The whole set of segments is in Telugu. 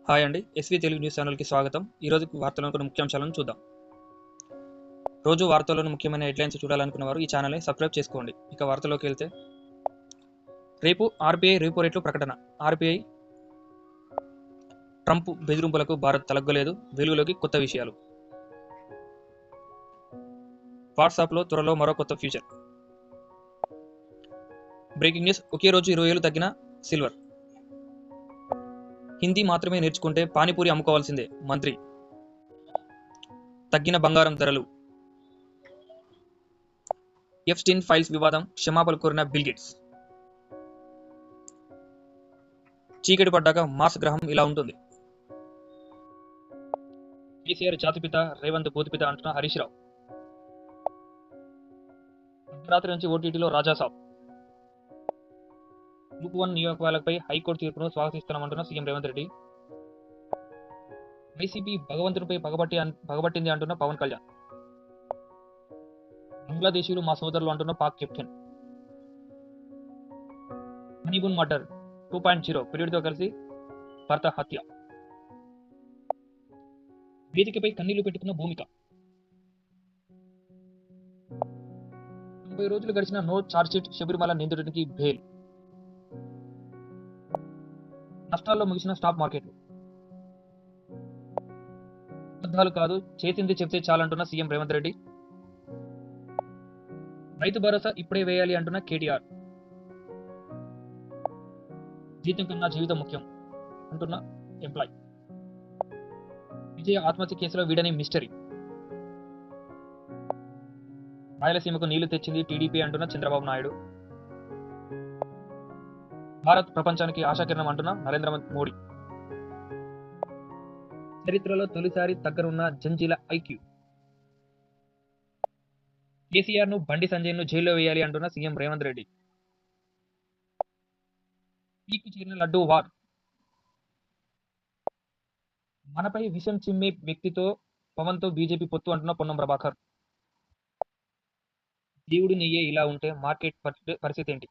హాయ్ అండి. ఎస్వి తెలుగు న్యూస్ ఛానల్కి స్వాగతం. ఈరోజు వార్తలను కొన్ని ముఖ్యాంశాలను చూద్దాం. రోజు వార్తల్లోని ముఖ్యమైన హెడ్లైన్స్ చూడాలనుకున్న వారు ఈ ఛానల్ని సబ్స్క్రైబ్ చేసుకోండి. ఇక వార్తలోకి వెళ్తే, రేపు ఆర్బీఐ రెపో రేట్లు ప్రకటన. ఆర్బీఐ ట్రంప్ బెదిరింపులకు భారత్ తలగ్గలేదు, వెలుగులోకి కొత్త విషయాలు. వాట్సాప్లో త్వరలో మరో కొత్త ఫీచర్. బ్రేకింగ్ న్యూస్, ఒకే రోజు 20 ఏళ్లు తగ్గిన సిల్వర్. హిందీ మాత్రమే నేర్చుకుంటే పానీపూరి అమ్ముకోవాల్సిందే, మంత్రి. తగ్గిన బంగారం ధరలు. ఎఫ్స్టీన్ ఫైల్స్ వివాదం, క్షమాపణలు కోరిన బిల్ గేట్స్. చీకటి పడ్డాక మార్స్ గ్రహం ఇలా ఉంటుంది. కేసీఆర్ జాతిపిత, రేవంత్ బూతిపిత అంటున్న హరీష్ రావు. అర్ధరాత్రి నుంచి ఓటీటీలో రాజాసాబ్. గ్రూప్ 1 నియోజకవర్గాలపై హైకోర్టు తీర్పును స్వాగతిస్తున్నామంటున్న సీఎం రేవంత్ రెడ్డి. వైసీపీ భగవంతునిపై పగబట్టింది అంటున్న పవన్ కళ్యాణ్. బంగ్లాదేశీయులు మా సోదరులు అంటున్న పాక్ కెప్టెన్. హనీమూన్ మర్డర్ 2.0 ప్రియుడితో కలిసి భర్త హత్య. వేదికపై కన్నీళ్లు పెట్టుకున్న భూమిక. 90 రోజులు గడిచిన నో ఛార్జ్షీట్, శబరిమల నిందితుడికి బెయిల్. నష్టాల్లో ముగిసిన స్టాక్ మార్కెట్లు. అబద్ధాలు కాదు, చేసింది చెప్తే చాలంటున్న సీఎం రేవంత్ రెడ్డి. రైతు భరోసా ఇప్పుడే వేయాలి అంటున్న కేటీఆర్. జీతం కన్నా జీవితం ముఖ్యం అంటున్న ఎంప్లాయ్. విజయ ఆత్మహత్య కేసులో వీడని మిస్టరీ. రాయలసీమకు నీళ్లు తెచ్చింది టీడీపీ అంటున్న చంద్రబాబు నాయుడు. భారత్ ప్రపంచానికి ఆశాకిరణం అంటున్న నరేంద్ర మోడీ. చరిత్రలో తొలిసారి దగ్గరున్న జంజీల ఐక్యూ. కేసీఆర్ ను, బండి సంజయ్ ను జైల్లో వేయాలి అంటున్న సీఎం రేవంత్ రెడ్డి. పీకి చేరిన లడ్డూ వార్. మనపై విషం చిమ్మే వ్యక్తితో పవన్ తో బీజేపీ పొత్తు అంటున్న పొన్నం ప్రభాకర్. దేవుడి నెయ్యే ఇలా ఉంటే మార్కెట్ పరిస్థితి ఏంటి?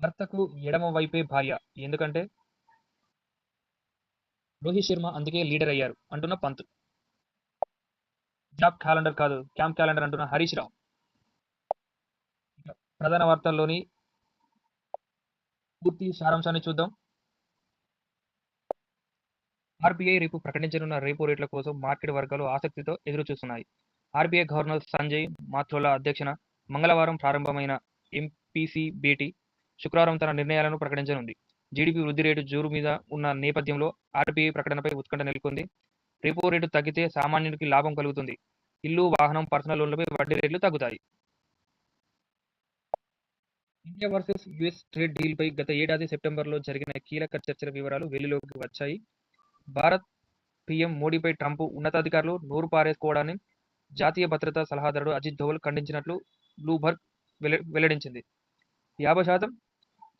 భర్తకు ఎడమ వైపే భార్య, ఎందుకంటే రోహిత్ శర్మ అందుకే లీడర్ అయ్యారు అంటున్న పంత్. జాబ్ క్యాలెండర్ కాదు, క్యాంప్ క్యాలెండర్ అంటున్న హరీష్ రావు. ప్రధాన వార్తల్లోని పూర్తి సారాంశాన్ని చూద్దాం. ఆర్బీఐ రేపు ప్రకటించనున్న రెపో రేట్ల కోసం మార్కెట్ వర్గాలు ఆసక్తితో ఎదురు చూస్తున్నాయి. ఆర్బీఐ గవర్నర్ సంజయ్ మాత్రోలా అధ్యక్షన మంగళవారం ప్రారంభమైన ఎంపీసీ భేటీ శుక్రవారం తన నిర్ణయాలను ప్రకటించనుంది. జీడీపీ వృద్ధి రేటు జోరు మీద ఉన్న నేపథ్యంలో ఆర్బీఐ ప్రకటనపై ఉత్కంఠ నెలకొంది. రెపో రేటు తగ్గితే సామాన్యుడికి లాభం కలుగుతుంది. ఇల్లు, వాహనం, పర్సనల్ లోన్లపై వడ్డీ రేట్లు తగ్గుతాయి. ఇండియా వర్సెస్ యుఎస్ ట్రేడ్ డీల్పై గత ఏడాది సెప్టెంబర్లో జరిగిన కీలక చర్చల వివరాలు వెలుగులోకి వచ్చాయి. భారత్ పీఎం మోడీపై ట్రంప్ ఉన్నతాధికారులు నోరు పారేసుకోవడాన్ని జాతీయ భద్రతా సలహాదారుడు అజిత్ దోవల్ ఖండించినట్లు బ్లూబర్గ్ వెల్లడించింది. 50%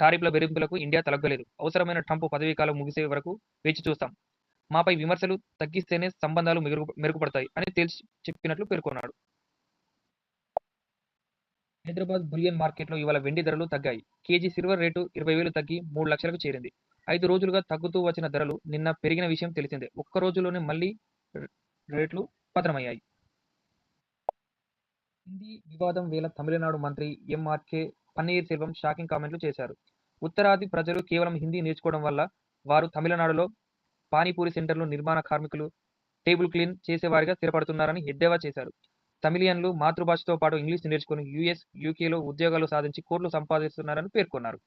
టారిఫ్ల బెదిరింపులకు ఇండియా తలగ్గలేదు. అవసరమైన ట్రంప్ పదవీకాలం ముగిసే వరకు వేచి చూస్తాం. మాపై విమర్శలు తగ్గిస్తేనే సంబంధాలు మెరుగుపడతాయి అని తేల్చి చెప్పినట్లు పేర్కొన్నాడు. హైదరాబాద్ బులియన్ మార్కెట్లో ఇవాళ వెండి ధరలు తగ్గాయి. కేజీ సిల్వర్ రేటు 20,000 తగ్గి 3 లక్షలకు చేరింది. 5 రోజులుగా తగ్గుతూ వచ్చిన ధరలు నిన్న పెరిగిన విషయం తెలిసిందే. ఒక్క రోజులోనే మళ్లీ రేట్లు పతనమయ్యాయి. హిందీ వివాదం వేళ తమిళనాడు మంత్రి ఎంఆర్కే పన్నీర్ సెల్వం షాకింగ్ కామెంట్లు చేశారు. ఉత్తరాది ప్రజలు కేవలం హిందీ నేర్చుకోవడం వల్ల వారు తమిళనాడులో పానీపూరి సెంటర్లు, నిర్మాణ కార్మికులు, టేబుల్ క్లీన్ చేసేవారిగా స్థిరపడుతున్నారని ఎద్దేవా చేశారు. తమిళియన్లు మాతృభాషతో పాటు ఇంగ్లీష్ నేర్చుకుని యూఎస్, యూకేలో ఉద్యోగాలు సాధించి కోట్లు సంపాదిస్తున్నారని పేర్కొన్నారు.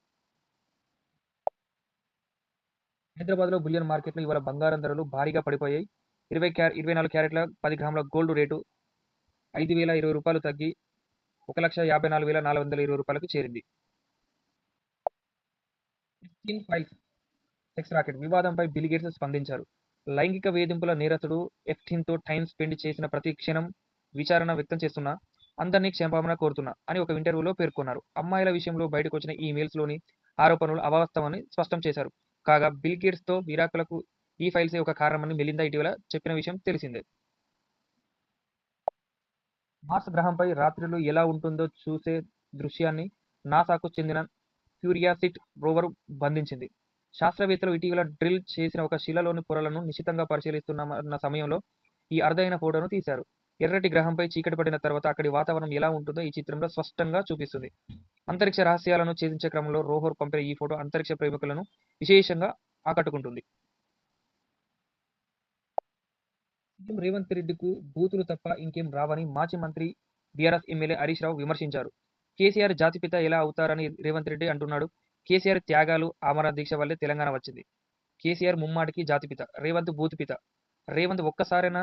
హైదరాబాద్లో బులియన్ మార్కెట్లో ఇవాళ బంగారం ధరలు భారీగా పడిపోయాయి. 24 క్యారెట్ల 10 గ్రాముల గోల్డ్ రేటు 5,020 రూపాయలు తగ్గి 1,54,420 రూపాయలకు చేరింది. ఎఫ్స్టీన్ ఫైల్స్ సెక్స్ రాకెట్ వివాదంపై బిల్ గేట్స్ స్పందించారు. లైంగిక వేధింపుల నేరస్తుడు ఎఫ్స్టీన్తో టైం స్పెండ్ చేసిన ప్రతి క్షణం విచారణ వ్యక్తం చేస్తున్నా, అందరినీ క్షమాపణ కోరుతున్నా అని ఒక ఇంటర్వ్యూలో పేర్కొన్నారు. అమ్మాయిల విషయంలో బయటకు వచ్చిన ఈమెయిల్స్లోని ఆరోపణలు అవాస్తవమని స్పష్టం చేశారు. కాగా బిల్ గేట్స్తో విడాకులకు ఈ ఫైల్సే ఒక కారణమని మెలిందా ఇటీవల చెప్పిన విషయం తెలిసిందే. మార్స్ గ్రహంపై రాత్రులు ఎలా ఉంటుందో చూసే దృశ్యాన్ని నాసాకు చెందిన క్యూరియాసిటీ రోవర్ బంధించింది. శాస్త్రవేత్తలు ఇటీవల డ్రిల్ చేసిన ఒక శిలలోని పొరలను నిశితంగా పరిశీలిస్తున్న సమయంలో ఈ అరుదైన ఫోటోను తీశారు. ఎర్రటి గ్రహంపై చీకటి పడిన తర్వాత అక్కడి వాతావరణం ఎలా ఉంటుందో ఈ చిత్రంలో స్పష్టంగా చూపిస్తుంది. అంతరిక్ష రహస్యాలను ఛేదించే క్రమంలో రోవర్ పంపిన ఈ ఫోటో అంతరిక్ష ప్రేమికులను విశేషంగా ఆకట్టుకుంటుంది. సీఎం రేవంత్ రెడ్డికు బూతులు తప్ప ఇంకేం రావని మాజీ మంత్రి బీఆర్ఎస్ ఎమ్మెల్యే హరీష్ రావు విమర్శించారు. కేసీఆర్ జాతిపిత ఎలా అవుతారని రేవంత్ రెడ్డి అంటున్నాడు. కేసీఆర్ త్యాగాలు, ఆమరణ దీక్ష వల్లే తెలంగాణ వచ్చింది. కేసీఆర్ ముమ్మాటికి జాతిపిత, రేవంత్ బూతుపిత. రేవంత్ ఒక్కసారైనా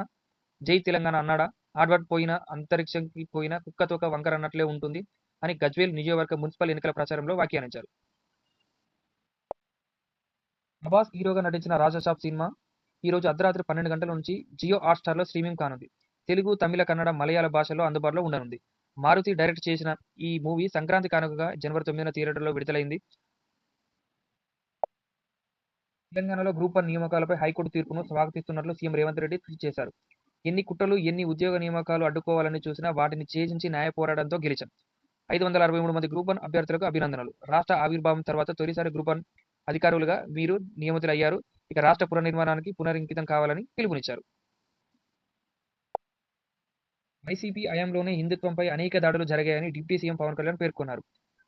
జై తెలంగాణ అన్నాడా? హార్వర్డ్ పోయినా, అంతరిక్షంకి పోయినా కుక్కతోక వంకర అన్నట్లే ఉంటుంది అని గజ్వేల్ నియోజకవర్గ మున్సిపల్ ఎన్నికల ప్రచారంలో వ్యాఖ్యానించారు. ప్రభాస్ హీరోగా నటించిన రాజాసాబ్ సినిమా ఈ రోజు అర్ధరాత్రి 12 గంటల నుంచి జియో హాట్‌స్టార్‌లో స్ట్రీమింగ్ కానుంది. తెలుగు, తమిళ, కన్నడ, మలయాళ భాషల్లో అందుబాటులో ఉండనుంది. మారుతి డైరెక్ట్ చేసిన ఈ మూవీ సంక్రాంతి కానుకగా జనవరి 9న థియేటర్‌లో విడుదలైంది. తెలంగాణలో గ్రూప్ 1 నియామకాలపై హైకోర్టు తీర్పును స్వాగతిస్తున్నట్లు సీఎం రేవంత్ రెడ్డి ట్వీట్ చేశారు. ఎన్ని కుట్రలు, ఎన్ని ఉద్యోగ నియామకాలు అడ్డుకోవాలని చూసినా వాటిని ఛేదించి న్యాయ పోరాటంతో గెలిచాం. 563 మంది గ్రూప్ 1 అభ్యర్థులకు అభినందనలు. రాష్ట్ర ఆవిర్భావం తర్వాత తొలిసారి గ్రూప్ 1 అధికారులుగా మీరు నియమితులయ్యారు. ఇక రాష్ట్ర పునర్నిర్మాణానికి పునరంకితం కావాలని పిలుపునిచ్చారు. వైసీపీ హయాంలోనే హిందుత్వంపై అనేక దాడులు జరిగాయని డిప్యూటీ సీఎం పవన్ కళ్యాణ్ పేర్కొన్నారు.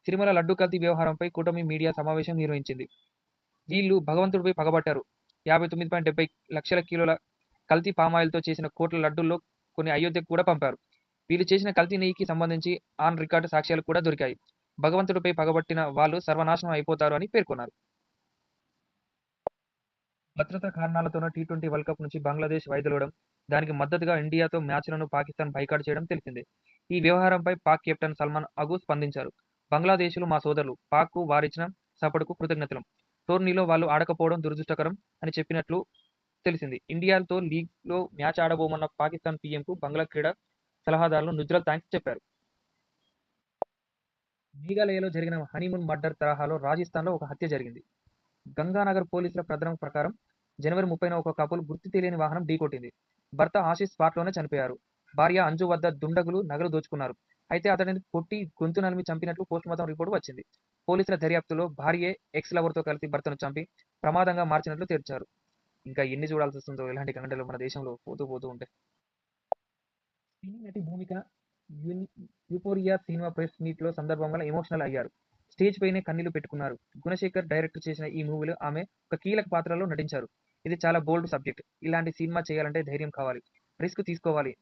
తిరుమల లడ్డు కల్తీ వ్యవహారంపై కూటమి మీడియా సమావేశం నిర్వహించింది. వీళ్ళు భగవంతుడిపై పగబట్టారు. 59.70 లక్షల కిలోల కల్తీ పామాయిల్తో చేసిన కోట్ల లడ్డూల్లో కొన్ని అయోధ్యకు కూడా పంపారు. వీళ్ళు చేసిన కల్తీ నెయ్యికి సంబంధించి ఆన్ రికార్డు సాక్ష్యాలు కూడా దొరికాయి. భగవంతుడిపై పగబట్టిన వాళ్ళు సర్వనాశనం అయిపోతారు అని పేర్కొన్నారు. భద్రతా కారణాలతోనే టీ20 వరల్డ్ కప్ నుంచి బంగ్లాదేశ్ వైదొలగడం, దానికి మద్దతుగా ఇండియాతో మ్యాచ్లను పాకిస్తాన్ బైకాట్ చేయడం తెలిసిందే. ఈ వ్యవహారంపై పాక్ కెప్టెన్ సల్మాన్ అగు స్పందించారు. బంగ్లాదేశ్లు మా సోదరులు, పాక్కు వారిచ్చిన సపోర్టుకు కృతజ్ఞతలు. టోర్నీలో వాళ్ళు ఆడకపోవడం దురదృష్టకరం అని చెప్పినట్లు తెలిసింది. ఇండియాతో లీగ్లో మ్యాచ్ ఆడబోమన్న పాకిస్తాన్ పీఎంకు బంగ్లా క్రీడా సలహాదారులు నుజ్రల్ థాంక్స్ చెప్పారు. మేఘాలయలో జరిగిన హనీమూన్ మర్డర్ తరహాలో రాజస్థాన్లో ఒక హత్య జరిగింది. గంగానగర్ పోలీసుల కథనం ప్రకారం జనవరి 30న ఒక కపుల్ గుర్తు తెలియని వాహనం ఢీకొట్టింది. భర్త ఆశీష్ స్పాట్లోనే చనిపోయారు. భార్య అంజు వద్ద దుండగులు నగలు దోచుకున్నారు. అయితే అతడిని కొట్టి గొంతు నలిమి చంపినట్లు పోస్టుమార్టం రిపోర్టు వచ్చింది. పోలీసుల దర్యాప్తులో భార్యే ఎక్స్ లవర్తో కలిసి భర్తను చంపి ప్రమాదంగా మార్చినట్లు తేల్చారు. ఇంకా ఎన్ని చూడాల్సి వస్తుందో ఇలాంటి గంటలు మన దేశంలో పోతూ పోతూ ఉంటాయి. సినీ నటి భూమిక యూఫోరియా సినిమా ప్రెస్ మీట్లో సందర్భంగా ఎమోషనల్ అయ్యారు. స్టేజ్ పైనే కన్నీళ్లు పెట్టుకున్నారు. గుణశేఖర్ డైరెక్ట్ చేసిన ఈ మూవీలో ఆమె ఒక కీలక పాత్రలో నటించారు. ఇది చాలా బోల్డ్ సబ్జెక్ట్. ఇలాంటి సినిమా చేయాలంటే ధైర్యం కావాలి, రిస్క్ తీసుకోవాలి.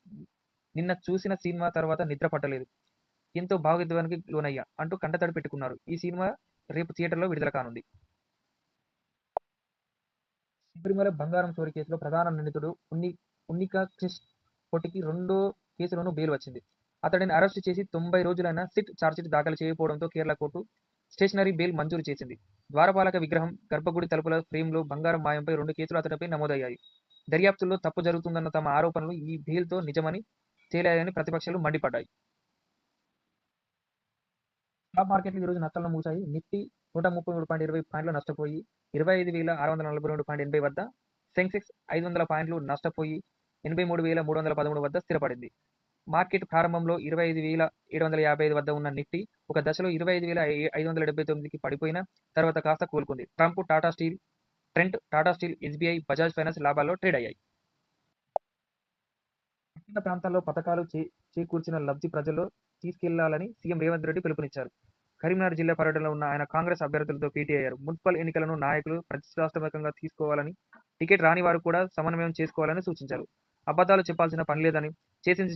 నిన్న చూసిన సినిమా తర్వాత నిద్ర పట్టలేదు. ఎంతో భావోద్వేగానికి లోనయ్యా అంటూ కంటతడి పెట్టుకున్నారు. ఈ సినిమా రేపు థియేటర్లో విడుదల కానుంది. శబరిమల బంగారం చోరీ కేసులో ప్రధాన నిందితుడు ఉన్నికా క్రిష్ కోటికి రెండో కేసులోనూ బెయిల్ వచ్చింది. అతడిని అరెస్టు చేసి 90 రోజులైనా సిట్ ఛార్జ్షీట్ దాఖలు చేయకపోవడంతో కేరళ కోర్టు స్టేషనరీ బెయిల్ మంజూరు చేసింది. ద్వారపాలక విగ్రహం, గర్భగుడి తలుపుల ఫ్రేమ్లో బంగారం మాయంపై 2 కేసులు అతడిపై నమోదయ్యాయి. దర్యాప్తుల్లో తప్పు జరుగుతుందన్న తమ ఆరోపణలు ఈ బెయిల్తో నిజమని తేలాయని ప్రతిపక్షాలు మండిపడ్డాయి. స్టాక్ మార్కెట్లు ఈరోజు నష్టాల్లో ముగిశాయి. నిఫ్టీ 133.20 పాయింట్లు నష్టపోయి 25,642.80 వద్ద, సెన్సెక్స్ 500 పాయింట్లు నష్టపోయి 83,313 వద్ద స్థిరపడింది. మార్కెట్ ప్రారంభంలో 25,755 వద్ద ఉన్న నిఫ్టీ ఒక దశలో 25,579కి పడిపోయిన తర్వాత కాస్త కోలుకుంది. Trent, Tata steel, SBI, Bajaj finance లాభాల్లో ట్రేడ్ అయ్యాయి. పట్టణ ప్రాంతాల్లో పథకాలు చేకూర్చిన లబ్ధి ప్రజల్లో తీసుకెళ్లాలని సీఎం రేవంత్ రెడ్డి పిలుపునిచ్చారు. కరీంనగర్ జిల్లా పర్యటనలో ఉన్న ఆయన కాంగ్రెస్ అభ్యర్థులతో భేటీ అయ్యారు. మున్సిపల్ ఎన్నికలను నాయకులు ప్రతిష్టాత్మకంగా తీసుకోవాలని, టికెట్ రాని వారు కూడా సమన్వయం చేసుకోవాలని సూచించారు. అబద్ధాలు చెప్పాల్సిన పని లేదని, చేసింది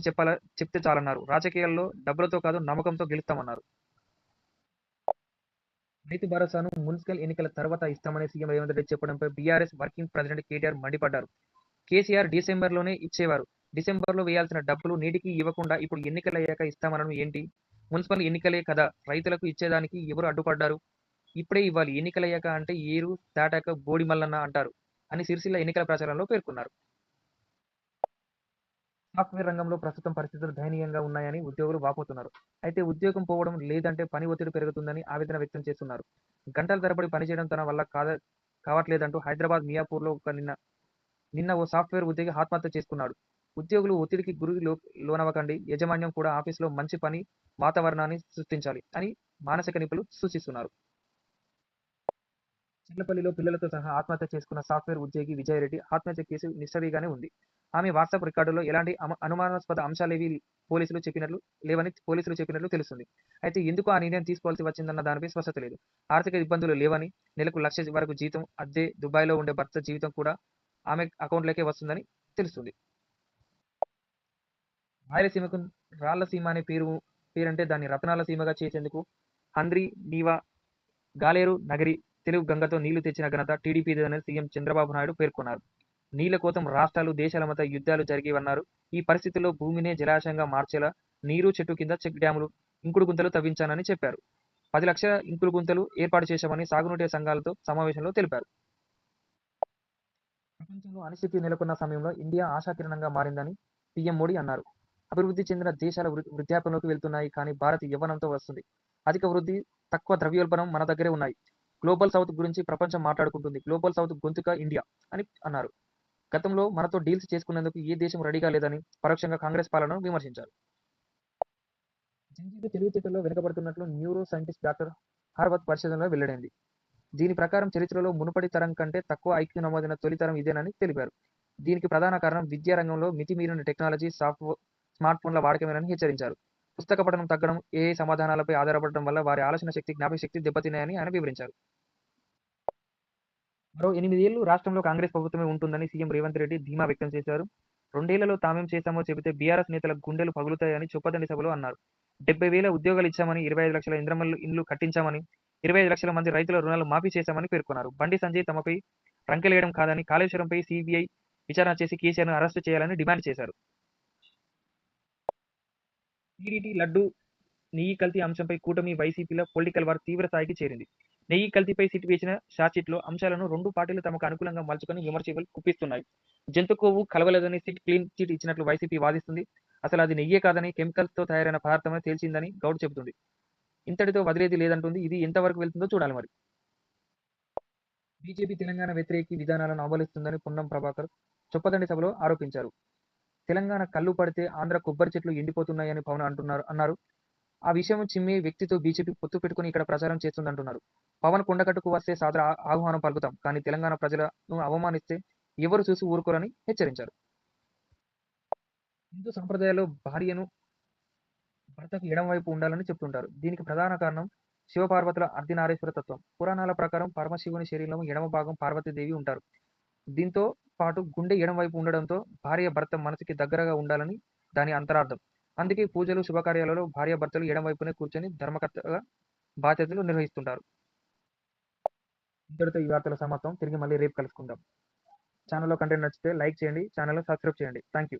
చెప్తే చాలన్నారు. రాజకీయాల్లో డబ్బులతో కాదు నమ్మకంతో గెలుస్తామన్నారు. రైతు భరోసాను మున్సిపల్ ఎన్నికల తర్వాత ఇస్తామని సీఎం రేవంత్ రెడ్డి చెప్పడంపై బీఆర్ఎస్ వర్కింగ్ ప్రెసిడెంట్ కేటీఆర్ మండిపడ్డారు. కేసీఆర్ డిసెంబర్లోనే ఇచ్చేవారు. డిసెంబర్లో వేయాల్సిన డబ్బులు నేటికి ఇవ్వకుండా ఇప్పుడు ఎన్నికలయ్యాక ఇస్తామనడం ఏంటి? మున్సిపల్ ఎన్నికలే కదా రైతులకు ఇచ్చేదానికి ఎవరు అడ్డుపడ్డారు? ఇప్పుడే ఇవ్వాలి, ఎన్నికలయ్యాక అంటే ఏరు దాటాక బోడి మల్లన్న అంటారు అని సిరిసిల్ల ఎన్నికల ప్రచారంలో పేర్కొన్నారు. సాఫ్ట్వేర్ రంగంలో ప్రస్తుతం పరిస్థితులు దయనీయంగా ఉన్నాయని ఉద్యోగులు వాపోతున్నారు. అయితే ఉద్యోగం పోవడం లేదంటే పని ఒత్తిడి పెరుగుతుందని ఆవేదన వ్యక్తం చేస్తున్నారు. గంటల తరబడి పనిచేయడం తన వల్ల కావట్లేదంటూ హైదరాబాద్ మియాపూర్లో నిన్న ఓ సాఫ్ట్వేర్ ఉద్యోగి ఆత్మహత్య చేసుకున్నాడు. ఉద్యోగులు ఒత్తిడికి గురి లోనవ్వకండి, యాజమాన్యం కూడా ఆఫీసులో మంచి పని వాతావరణాన్ని సృష్టించాలి అని మానసిక నిపుణులు సూచిస్తున్నారు. చిల్లపల్లిలో పిల్లలతో సహా ఆత్మహత్య చేసుకున్న సాఫ్ట్వేర్ ఉద్యోగి విజయరెడ్డి ఆత్మహత్య కేసు నిస్టడీగానే ఉంది. ఆమె వాట్సాప్ రికార్డుల్లో ఎలాంటి అనుమానాస్పద అంశాలేవీ పోలీసులు చెప్పినట్లు తెలుస్తుంది. అయితే ఎందుకు ఆ నిర్ణయం తీసుకోవాల్సి వచ్చిందన్న దానిపై స్పష్టత లేదు. ఆర్థిక ఇబ్బందులు లేవని, నెలకు 1,00,000 వరకు జీతం, అద్దె, దుబాయ్లో ఉండే భర్త జీవితం కూడా ఆమె అకౌంట్లోకే వస్తుందని తెలుస్తుంది. రాయలసీమకు రాళ్లసీమ అనే పేరంటే దాన్ని రతనాల సీమగా చేసేందుకు హంద్రీ, నీవా, గాలేరు నగరి, తెలుగు గంగతో నీళ్లు తెచ్చిన ఘనత టీడీపీదేనని సీఎం చంద్రబాబు నాయుడు పేర్కొన్నారు. నీళ్ల కోసం రాష్ట్రాలు, దేశాల మధ్య యుద్ధాలు జరిగేవన్నారు. ఈ పరిస్థితుల్లో భూమినే జలాశయంగా మార్చేలా నీరు, చెట్టు కింద చెక్ డ్యాములు, ఇంకుడు గుంతలు తవ్వించానని చెప్పారు. 10 లక్షల ఇంకుడు గుంతలు ఏర్పాటు చేశామని సాగునీటి సంఘాలతో సమావేశంలో తెలిపారు. ప్రపంచంలో అనిశ్చితి నెలకొన్న సమయంలో ఇండియా ఆశాకిరణంగా మారిందని పీఎం మోడీ అన్నారు. అభివృద్ధి చెందిన దేశాల వృద్ధాప్యంలోకి వెళ్తున్నాయి, కానీ భారత్ యవ్వనంతో వస్తుంది. అధిక వృద్ధి, తక్కువ ద్రవ్యోల్బణం మన దగ్గరే ఉన్నాయి. గ్లోబల్ సౌత్ గురించి ప్రపంచం మాట్లాడుకుంటుంది. గ్లోబల్ సౌత్ గొంతుక ఇండియా అని అన్నారు. గతంలో మనతో డీల్స్ చేసుకునేందుకు ఏ దేశం రెడీగా లేదని పరోక్షంగా కాంగ్రెస్ పాలనను విమర్శించారు. జంజీలు తెలివితేటల్లో వెనుకబడుతున్నట్లు న్యూరో సైంటిస్ట్ డాక్టర్ హార్వర్డ్ పరిశోధనలో వెల్లడైంది. దీని ప్రకారం చరిత్రలో మునుపటి తరం కంటే తక్కువ ఐక్యూ నమోదైన తొలి తరం ఇదేనని తెలిపారు. దీనికి ప్రధాన కారణం విద్యా రంగంలో మితిమీరిన టెక్నాలజీ, స్మార్ట్ ఫోన్ల వాడకమేనని హెచ్చరించారు. పుస్తక పఠనం తగ్గడం, ఏఐ సమాధానాలపై ఆధారపడటం వల్ల వారి ఆలోచన శక్తి, జ్ఞాపకశక్తి దెబ్బతిన్నాయని ఆయన వివరించారు. మరో 8 ఏళ్లు రాష్ట్రంలో కాంగ్రెస్ ప్రభుత్వమే ఉంటుందని సీఎం రేవంత్ రెడ్డి ధీమా వ్యక్తం చేశారు. 2 ఏళ్లలో తామేం చేశామో చెబితే బీఆర్ఎస్ నేతల గుండెలు పగులుతాయని చొప్పదండి సభలో అన్నారు. 70,000 ఉద్యోగాలు ఇచ్చామని, 25 లక్షల ఇండ్లు కట్టించామని, 25 లక్షల మంది రైతుల రుణాలు మాఫీ చేశామని పేర్కొన్నారు. బండి సంజయ్ తమపై రంకెలేయడం కాదని, కాళేశ్వరంపై సీబీఐ విచారణ చేసి కేసీఆర్ను అరెస్టు చేయాలని డిమాండ్ చేశారు. టీడీటీ లడ్డూ, నెయ్యి కల్తీ అంశంపై కూటమి, వైసీపీల పొలిటికల్ వార్ తీవ్ర స్థాయికి చేరింది. నెయ్యి కల్తీపై సిట్ వేసిన ఛార్జ్షీట్లో అంశాలను 2 పార్టీలు తమకు అనుకూలంగా మలుచుకొని విమర్శలు గుప్పిస్తున్నాయి. జంతు కొవ్వు కలవలేదని సిట్ క్లీన్ చిట్ ఇచ్చినట్లు వైసీపీ వాదిస్తుంది. అసలు అది నెయ్యే కాదని, కెమికల్స్తో తయారైన పదార్థమని తేల్చిందని గౌడ్ చెబుతుంది. ఇంతటితో వదిలేది లేదంటుంది. ఇది ఎంతవరకు వెళ్తుందో చూడాలి మరి. బీజేపీ తెలంగాణ వ్యతిరేకి విధానాలను అమలుస్తుందని పొన్నం ప్రభాకర్ చొప్పదండి సభలో ఆరోపించారు. తెలంగాణ కళ్ళు పడితే ఆంధ్ర కొబ్బరి చెట్లు ఎండిపోతున్నాయని పవన్ అన్నారు. ఆ విషయం చిమ్మే వ్యక్తితో బీజేపీ పొత్తు పెట్టుకుని ఇక్కడ ప్రచారం చేస్తుందంటున్నారు. పవన్ కొండగట్టుకు వస్తే సాదర ఆహ్వానం పలుకుతాం, కానీ తెలంగాణ ప్రజలను అవమానిస్తే ఎవరు చూసి ఊరుకోరని హెచ్చరించారు. హిందూ సంప్రదాయాల్లో భార్యను భర్తకు ఎడమ వైపు ఉండాలని చెప్తుంటారు. దీనికి ప్రధాన కారణం శివపార్వతుల అర్ధనారీశ్వర తత్వం. పురాణాల ప్రకారం పరమశివుని శరీరంలో ఎడమ భాగం పార్వతీదేవి ఉంటారు. దీంతో పాటు గుండె ఎడమ వైపు ఉండడంతో భార్య భర్త మనసుకి దగ్గరగా ఉండాలని దాని అంతరార్థం. అందుకే పూజలు, శుభకార్యాలలో భార్యాభర్తలు ఎడమ వైపునే కూర్చొని ధర్మకర్తగా బాధ్యతలు నిర్వహిస్తుంటారు. ఇంతటితో ఈ వార్తల సమాప్తం. తిరిగి మళ్ళీ రేపు కలుసుకుందాం. ఛానల్లో కంటెంట్ నచ్చితే లైక్ చేయండి, ఛానల్ని సబ్స్క్రైబ్ చేయండి. Thank you.